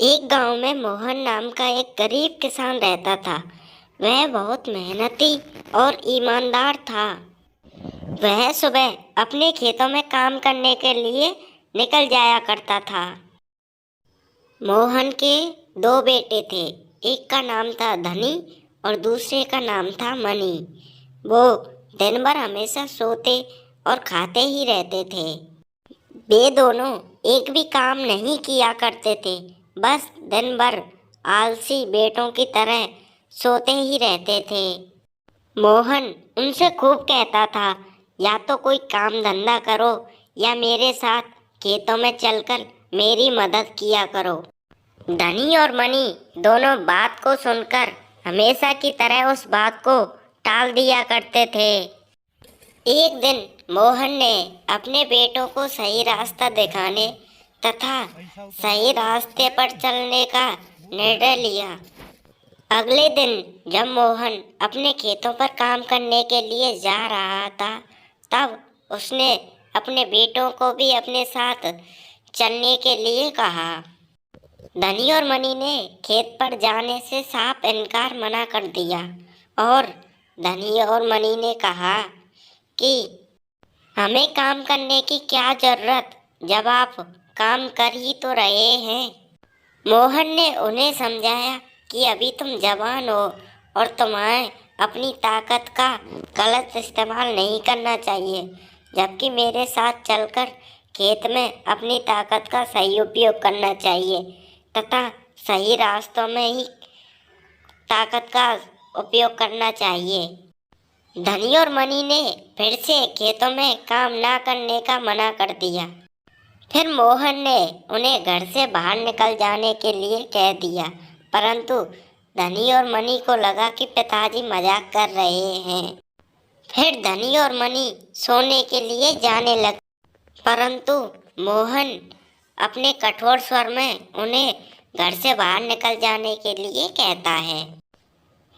एक गांव में मोहन नाम का एक गरीब किसान रहता था। वह बहुत मेहनती और ईमानदार था। वह सुबह अपने खेतों में काम करने के लिए निकल जाया करता था। मोहन के दो बेटे थे। एक का नाम था धनी और दूसरे का नाम था मनी। वो दिन भर हमेशा सोते और खाते ही रहते थे। वे दोनों एक भी काम नहीं किया करते थे, बस दिन भर आलसी बेटों की तरह सोते ही रहते थे। मोहन उनसे खूब कहता था, या तो कोई काम धंधा करो या मेरे साथ खेतों में चलकर मेरी मदद किया करो। धनी और मनी दोनों बात को सुनकर हमेशा की तरह उस बात को टाल दिया करते थे। एक दिन मोहन ने अपने बेटों को सही रास्ता दिखाने तथा सही रास्ते पर चलने का निर्णय लिया। अगले दिन जब मोहन अपने खेतों पर काम करने के लिए जा रहा था, तब उसने अपने बेटों को भी अपने साथ चलने के लिए कहा। धनी और मनी ने खेत पर जाने से साफ इनकार मना कर दिया और धनी और मनी ने कहा कि हमें काम करने की क्या जरूरत, जब आप काम कर ही तो रहे हैं। मोहन ने उन्हें समझाया कि अभी तुम जवान हो और तुम्हें अपनी ताकत का गलत इस्तेमाल नहीं करना चाहिए, जबकि मेरे साथ चलकर खेत में अपनी ताकत का सही उपयोग करना चाहिए तथा सही रास्तों में ही ताकत का उपयोग करना चाहिए। धनी और मनी ने फिर से खेतों में काम ना करने का मना कर दिया। फिर मोहन ने उन्हें घर से बाहर निकल जाने के लिए कह दिया, परंतु धनी और मनी को लगा कि पिताजी मजाक कर रहे हैं। फिर धनी और मनी सोने के लिए जाने लगे, परंतु मोहन अपने कठोर स्वर में उन्हें घर से बाहर निकल जाने के लिए कहता है।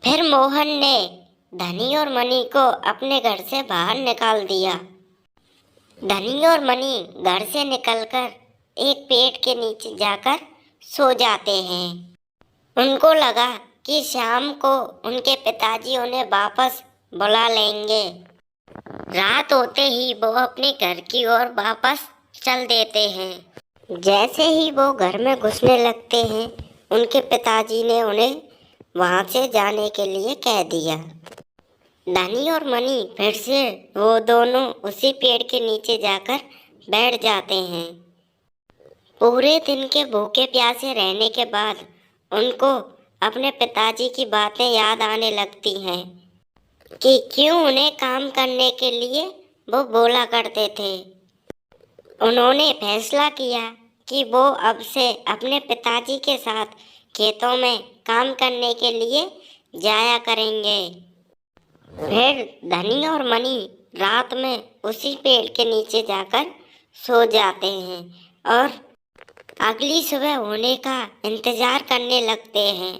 फिर मोहन ने धनी और मनी को अपने घर से बाहर निकाल दिया। धनी और मनी घर से निकलकर एक पेड़ के नीचे जाकर सो जाते हैं। उनको लगा कि शाम को उनके पिताजी उन्हें वापस बुला लेंगे। रात होते ही वो अपने घर की ओर वापस चल देते हैं। जैसे ही वो घर में घुसने लगते हैं, उनके पिताजी ने उन्हें वहाँ से जाने के लिए कह दिया। धनी और मनी फिर से वो दोनों उसी पेड़ के नीचे जाकर बैठ जाते हैं। पूरे दिन के भूखे प्यासे रहने के बाद उनको अपने पिताजी की बातें याद आने लगती हैं कि क्यों उन्हें काम करने के लिए वो बोला करते थे। उन्होंने फैसला किया कि वो अब से अपने पिताजी के साथ खेतों में काम करने के लिए जाया करेंगे। फिर धनी और मनी रात में उसी पेड़ के नीचे जाकर सो जाते हैं और अगली सुबह होने का इंतजार करने लगते हैं।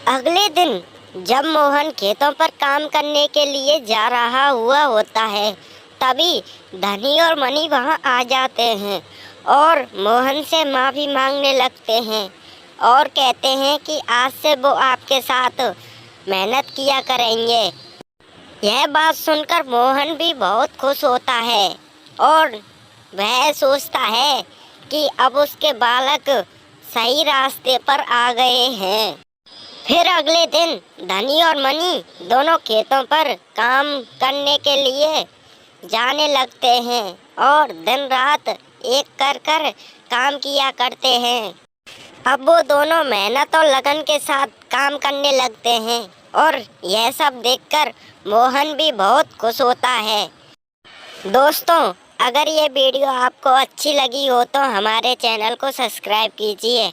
अगले दिन जब मोहन खेतों पर काम करने के लिए जा रहा हुआ होता है, तभी धनी और मनी वहां आ जाते हैं और मोहन से माफ़ी मांगने लगते हैं और कहते हैं कि आज से वो आपके साथ मेहनत किया करेंगे। यह बात सुनकर मोहन भी बहुत खुश होता है और वह सोचता है कि अब उसके बालक सही रास्ते पर आ गए हैं। फिर अगले दिन धनी और मनी दोनों खेतों पर काम करने के लिए जाने लगते हैं और दिन रात एक कर कर काम किया करते हैं। अब वो दोनों मेहनत और लगन के साथ काम करने लगते हैं और यह सब देखकर मोहन भी बहुत खुश होता है। दोस्तों, अगर ये वीडियो आपको अच्छी लगी हो तो हमारे चैनल को सब्सक्राइब कीजिए